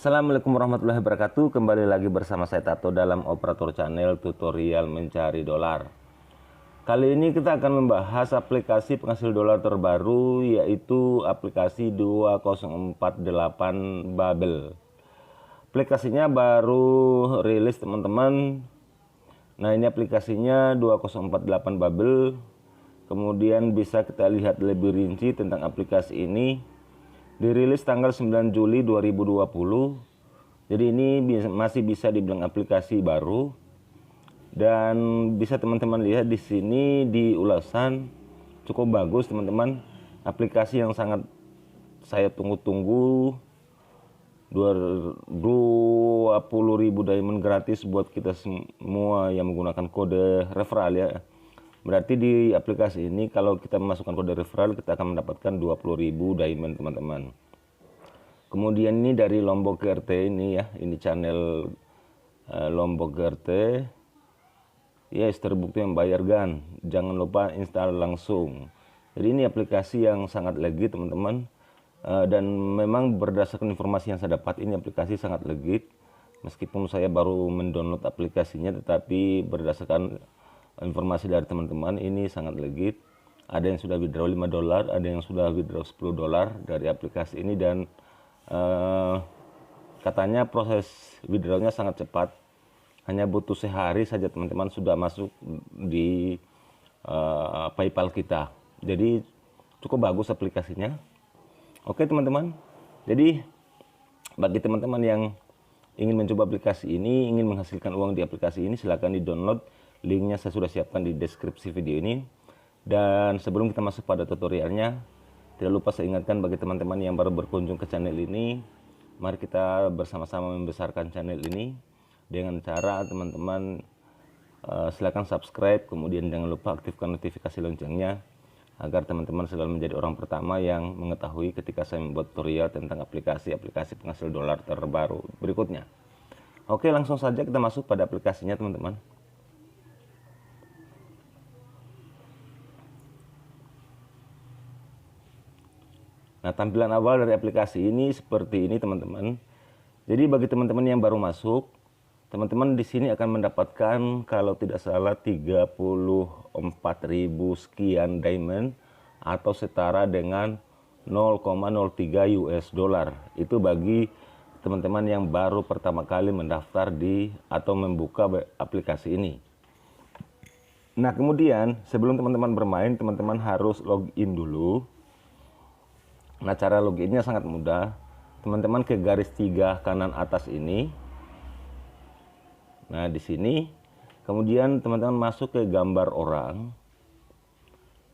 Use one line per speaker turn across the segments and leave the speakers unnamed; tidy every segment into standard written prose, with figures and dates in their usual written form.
Assalamualaikum warahmatullahi wabarakatuh. Kembali lagi bersama saya Tato dalam Operator Channel Tutorial Mencari Dolar. Kali ini kita akan membahas aplikasi penghasil dolar terbaru, yaitu aplikasi 2048 Bubble. Aplikasinya baru rilis teman-teman. Nah, ini aplikasinya 2048 Bubble. Kemudian bisa kita lihat lebih rinci tentang aplikasi ini. Dirilis tanggal 9 Juli 2020. Jadi ini masih bisa dibilang aplikasi baru. Dan bisa teman-teman lihat di sini di ulasan cukup bagus teman-teman. Aplikasi yang sangat saya tunggu-tunggu. 20.000 diamond gratis buat kita semua yang menggunakan kode referral ya. Berarti di aplikasi ini kalau kita memasukkan kode referral kita akan mendapatkan 20.000 diamond teman-teman. Kemudian ini dari Lombok GRT ini ya, ini channel Lombok GRT. Yes, terbukti membayarkan. Jangan lupa install langsung. Jadi ini aplikasi yang sangat legit teman-teman. Dan memang berdasarkan informasi yang saya dapat ini aplikasi sangat legit. Meskipun saya baru mendownload aplikasinya, tetapi berdasarkan informasi dari teman-teman ini sangat legit. Ada yang sudah withdraw 5 dolar, ada yang sudah withdraw 10 dolar dari aplikasi ini, dan katanya proses withdrawnya sangat cepat. Hanya butuh sehari saja teman-teman sudah masuk di PayPal kita. Jadi cukup bagus aplikasinya. Oke teman-teman. Jadi bagi teman-teman yang ingin mencoba aplikasi ini, ingin menghasilkan uang di aplikasi ini, silahkan di-download. Linknya saya sudah siapkan di deskripsi video ini. Dan sebelum kita masuk pada tutorialnya, tidak lupa saya ingatkan bagi teman-teman yang baru berkunjung ke channel ini, mari kita bersama-sama membesarkan channel ini dengan cara teman-teman silahkan subscribe, kemudian jangan lupa aktifkan notifikasi loncengnya agar teman-teman selalu menjadi orang pertama yang mengetahui ketika saya membuat tutorial tentang aplikasi-aplikasi penghasil dolar terbaru berikutnya. Oke, langsung saja kita masuk pada aplikasinya teman-teman. Nah, tampilan awal dari aplikasi ini seperti ini teman-teman. Jadi bagi teman-teman yang baru masuk, teman-teman di sini akan mendapatkan kalau tidak salah 34.000 sekian diamond atau setara dengan 0,03 US dollar. Itu bagi teman-teman yang baru pertama kali mendaftar di atau membuka aplikasi ini. Nah, kemudian sebelum teman-teman bermain, teman-teman harus login dulu. Nah, cara loginnya sangat mudah. Teman-teman ke garis 3 kanan atas ini. Nah, di sini kemudian teman-teman masuk ke gambar orang.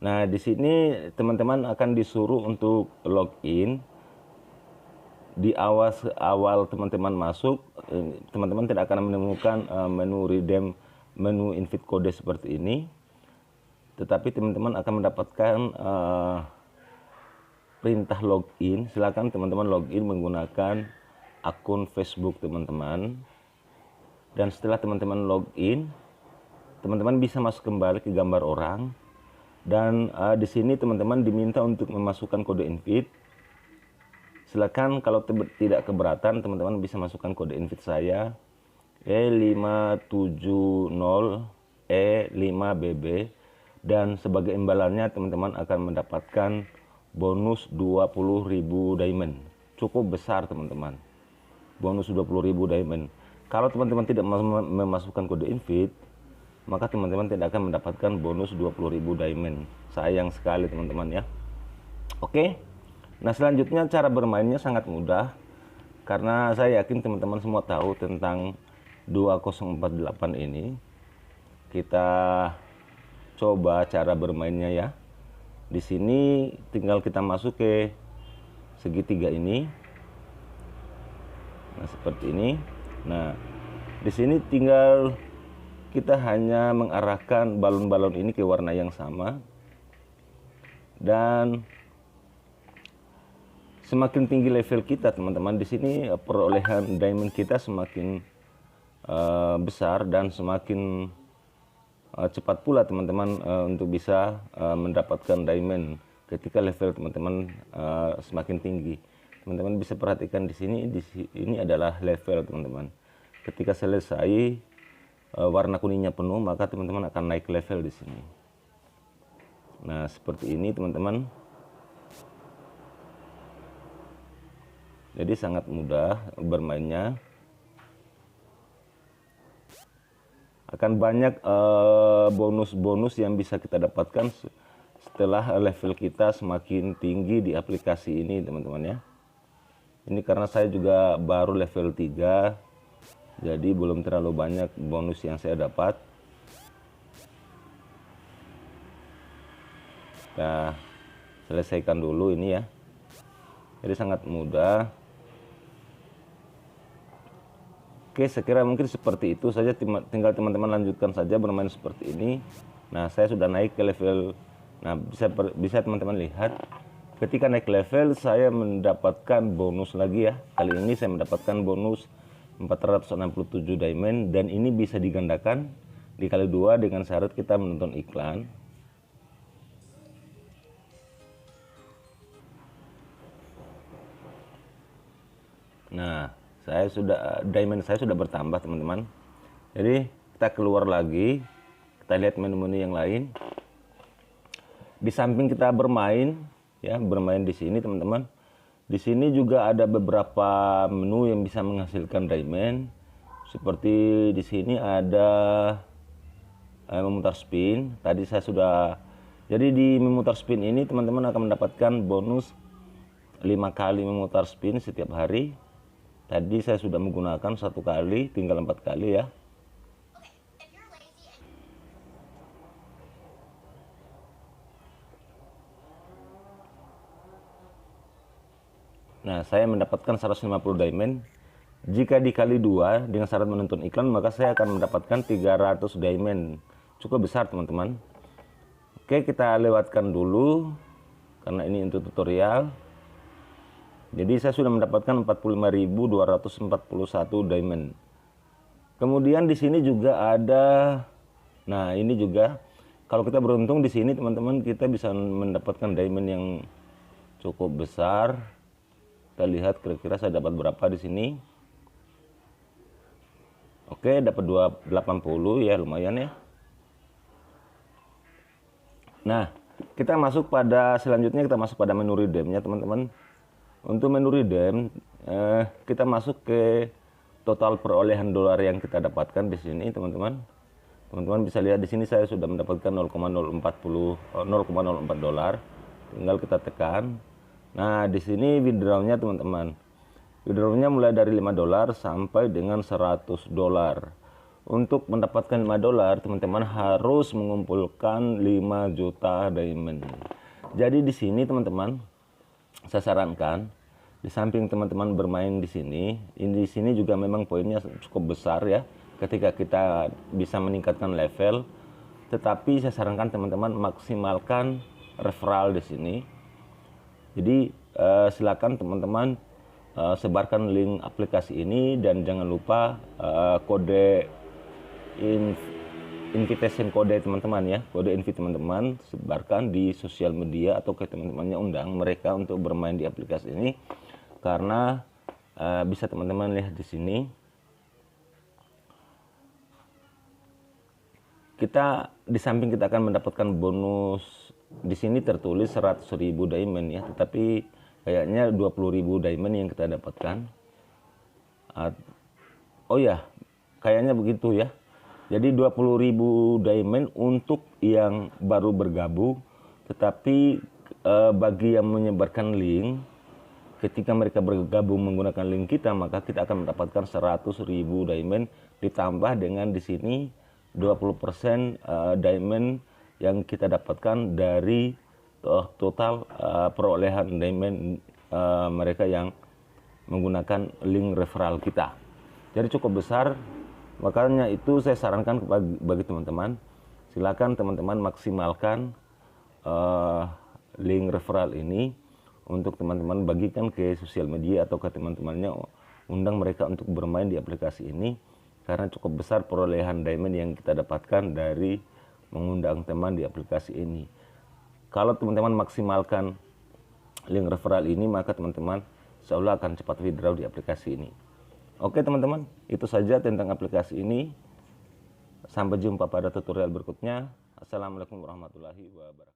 Nah, di sini teman-teman akan disuruh untuk login. Di awal teman-teman masuk, teman-teman tidak akan menemukan menu redeem, menu invite kode seperti ini. Tetapi teman-teman akan mendapatkan perintah login. Silakan teman-teman login menggunakan akun Facebook teman-teman. Dan setelah teman-teman login, teman-teman bisa masuk kembali ke gambar orang. Dan di sini teman-teman diminta untuk memasukkan kode invite. Silakan kalau tidak keberatan, teman-teman bisa masukkan kode invite saya E570E5BB. Dan sebagai imbalannya teman-teman akan mendapatkan bonus 20.000 diamond. Cukup besar teman-teman. Bonus 20.000 diamond. Kalau teman-teman tidak memasukkan kode invite, maka teman-teman tidak akan mendapatkan bonus 20.000 diamond. Sayang sekali teman-teman ya. Oke. Nah, selanjutnya cara bermainnya sangat mudah. Karena saya yakin teman-teman semua tahu tentang 2048 ini. Kita coba cara bermainnya ya. Di sini tinggal kita masuk ke segitiga ini. Nah, seperti ini. Nah, di sini tinggal kita hanya mengarahkan balon-balon ini ke warna yang sama. Dan semakin tinggi level kita, teman-teman, di sini perolehan diamond kita semakin besar dan semakin cepat pula teman-teman untuk bisa mendapatkan diamond ketika level teman-teman semakin tinggi. teman-teman bisa perhatikan di sini. Ini adalah level teman-teman. Ketika selesai warna kuningnya penuh, maka teman-teman akan naik level di sini. Nah, seperti ini teman-teman. Jadi sangat mudah bermainnya. Akan banyak bonus-bonus yang bisa kita dapatkan setelah level kita semakin tinggi di aplikasi ini teman-teman ya. Ini karena saya juga baru level 3, jadi belum terlalu banyak bonus yang saya dapat. Kita selesaikan dulu ini ya. Jadi sangat mudah. Oke, saya kira mungkin seperti itu saja. Tinggal teman-teman lanjutkan saja bermain seperti ini. Nah, saya sudah naik ke level. Nah, bisa teman-teman lihat. Ketika naik level, saya mendapatkan bonus lagi ya. Kali ini saya mendapatkan bonus 467 diamond. Dan ini bisa digandakan dikali 2 dengan syarat kita menonton iklan. Nah, diamond saya sudah bertambah teman-teman. Jadi kita keluar lagi, kita lihat menu-menu yang lain. Di samping kita bermain ya, bermain di sini teman-teman. Di sini juga ada beberapa menu yang bisa menghasilkan diamond. Seperti di sini ada memutar spin. Tadi saya sudah. Jadi di memutar spin ini teman-teman akan mendapatkan bonus 5 kali memutar spin setiap hari. Tadi saya sudah menggunakan 1 kali, tinggal 4 kali ya. Nah, saya mendapatkan 150 diamond. Jika dikali 2 dengan syarat menonton iklan, maka saya akan mendapatkan 300 diamond. Cukup besar teman-teman. Oke, kita lewatkan dulu karena ini untuk tutorial. Jadi saya sudah mendapatkan 45.241 diamond. Kemudian di sini juga ada, nah ini juga kalau kita beruntung di sini teman-teman, kita bisa mendapatkan diamond yang cukup besar. Kita lihat kira-kira saya dapat berapa di sini. Oke, dapat 280 ya, lumayan ya. Nah, kita masuk pada selanjutnya, kita masuk pada menu redeemnya teman-teman. Untuk menu redeem, kita masuk ke total perolehan dolar yang kita dapatkan di sini, teman-teman. Teman-teman bisa lihat di sini saya sudah mendapatkan 0,04 dolar. Tinggal kita tekan. Nah, di sini withdrawnya teman-teman. Withdrawnya mulai dari 5 dolar sampai dengan 100 dolar. Untuk mendapatkan 5 dolar, teman-teman harus mengumpulkan 5 juta diamond. Jadi di sini teman-teman, saya sarankan di samping teman-teman bermain di sini juga memang poinnya cukup besar ya ketika kita bisa meningkatkan level. Tetapi saya sarankan teman-teman maksimalkan referral di sini. Jadi silakan teman-teman sebarkan link aplikasi ini dan jangan lupa kode invitation kode teman-teman ya, kode invite teman-teman sebarkan di sosial media atau ke teman-temannya, undang mereka untuk bermain di aplikasi ini karena bisa teman-teman lihat di sini kita di samping kita akan mendapatkan bonus. Di sini tertulis 100.000 diamond ya, tetapi kayaknya 20.000 diamond yang kita dapatkan. Oh ya, kayaknya begitu ya. Jadi 20.000 diamond untuk yang baru bergabung, tetapi bagi yang menyebarkan link, ketika mereka bergabung menggunakan link kita, maka kita akan mendapatkan 100.000 diamond ditambah dengan di sini 20% diamond yang kita dapatkan dari total perolehan diamond mereka yang menggunakan link referral kita. Jadi cukup besar. Makanya itu saya sarankan bagi teman-teman, silakan teman-teman maksimalkan link referral ini untuk teman-teman bagikan ke sosial media atau ke teman-temannya, undang mereka untuk bermain di aplikasi ini karena cukup besar perolehan diamond yang kita dapatkan dari mengundang teman di aplikasi ini. Kalau teman-teman maksimalkan link referral ini, maka teman-teman insya Allah akan cepat withdraw di aplikasi ini. Oke teman-teman, itu saja tentang aplikasi ini. Sampai jumpa pada tutorial berikutnya. Assalamualaikum warahmatullahi wabarakatuh.